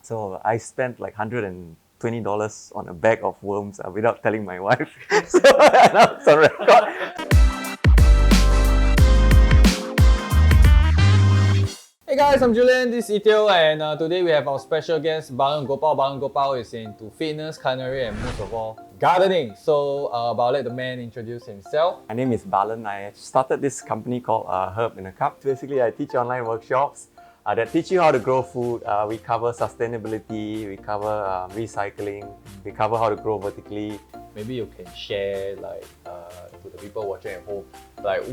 So I spent like $120 on a bag of worms without telling my wife. So now it's on record. Hey guys, I'm Julian, this is Itio, and today we have our special guest, Balan Gopal. Balan Gopal is into fitness, culinary, and most of all, gardening. So I'll let the man introduce himself. My name is Balan. I started this company called Herb in a Cup. Basically, I teach online workshops that teach you how to grow food. We cover sustainability, we cover recycling, we cover how to grow vertically. Maybe you can share to the people watching at home,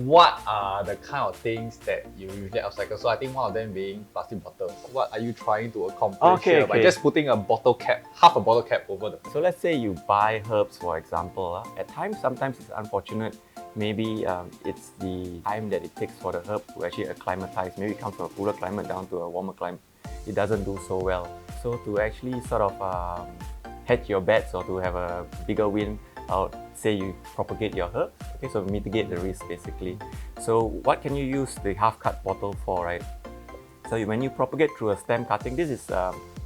what are the kind of things that you usually upcycle? So I think one of them being plastic bottles. What are you trying to accomplish here by just putting a bottle cap, half a bottle cap over the... So let's say you buy herbs, for example. At times, sometimes it's unfortunate. Maybe it's the time that it takes for the herb to actually acclimatize. Maybe it comes from a cooler climate down to a warmer climate. It doesn't do so well. So to actually sort of hedge your bets or to have a bigger win out, say you propagate your herbs, okay, so mitigate the risk basically. So what can you use the half-cut bottle for, right? So when you propagate through a stem cutting, this is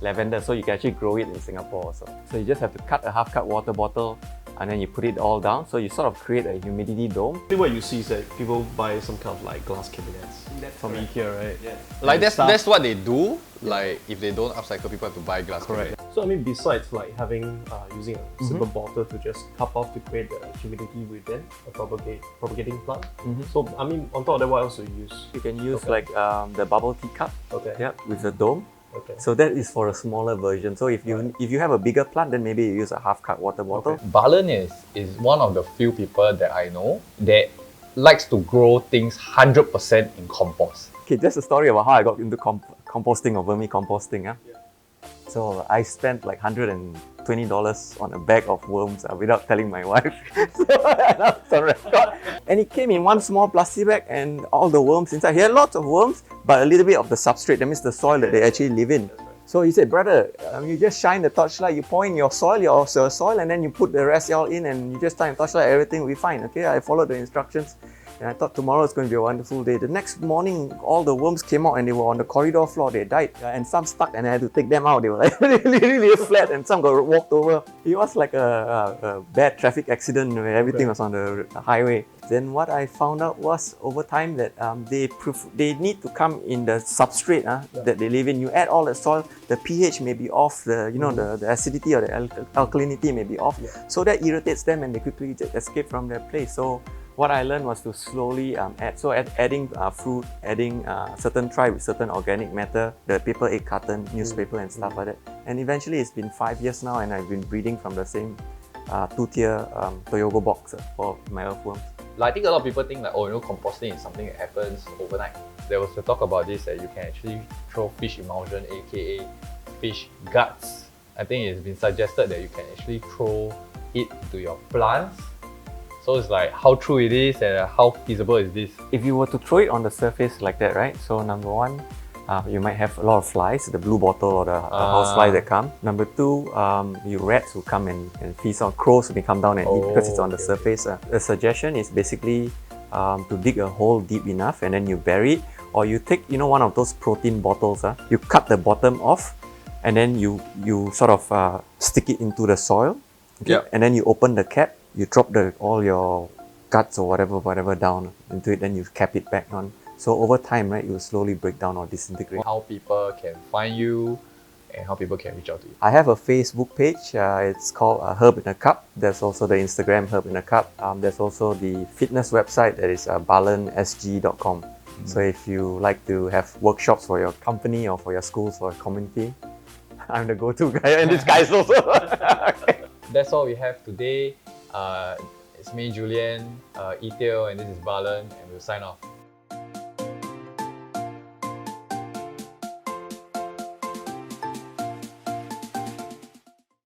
lavender, so you can actually grow it in Singapore also. So you just have to cut a half-cut water bottle and then you put it all down, so you sort of create a humidity dome. I think what you see is that people buy some kind of like glass cabinets from IKEA, right? Yes. That's what they do. Like if they don't upcycle, people have to buy glass. Correct. So I mean, besides like having using a simple bottle to just cup off to create the humidity within a propagating plant. So I mean, on top of that, what else do you use? You can use like the bubble tea cup, with the dome. Okay. So that is for a smaller version. So if you have a bigger plant, then maybe you use a half-cut water bottle. Okay. Balan is one of the few people that I know that likes to grow things 100% in compost. Okay, just a story about how I got into composting or vermicomposting. So I spent like $120 on a bag of worms without telling my wife. So now it's on record. And it came in one small plastic bag and all the worms inside. He had lots of worms, but a little bit of the substrate, that means the soil that they actually live in. So he said, brother, you just shine the torchlight, you pour in your soil, and then you put the rest all in and you just shine the torchlight, everything will be fine. Okay, I followed the instructions. And I thought tomorrow is going to be a wonderful day. The next morning, all the worms came out and they were on the corridor floor. They died. And some stuck and I had to take them out. They were like really flat and some got walked over. It was like a bad traffic accident where everything was on the highway. Then what I found out was over time that they need to come in the substrate that they live in. You add all the soil, the pH may be off, the acidity or the alkalinity may be off. So that irritates them and they quickly just escape from their place. So what I learned was to slowly add. So adding fruit, adding try with certain organic matter, the paper egg carton, newspaper and stuff like that. And eventually it's been 5 years now and I've been breeding from the same two-tier Toyogo box for my earthworms. I think a lot of people think composting is something that happens overnight. There was a talk about this that you can actually throw fish emulsion, aka fish guts. I think it's been suggested that you can actually throw it to your plants. So it's like how true it is and how feasible is this? If you were to throw it on the surface like that, right? So number one, you might have a lot of flies, the blue bottle or the house flies that come. Number two, your rats will come and feast on. Crows may come down and eat because it's on the surface. The suggestion is basically to dig a hole deep enough and then you bury it. Or you take one of those protein bottles, you cut the bottom off and then you sort of stick it into the soil. Okay? And then you open the cap. You drop all your guts or whatever down into it, then you cap it back on. So over time, right, it will slowly break down or disintegrate. How people can find you and how people can reach out to you. I have a Facebook page. It's called Herb in a Cup. There's also the Instagram Herb in a Cup. There's also the fitness website that is balansg.com. So if you like to have workshops for your company or for your schools or community, I'm the go-to guy and this guy's also. Okay. That's all we have today. It's me, Julian, Itio, and this is Balan, and we'll sign off.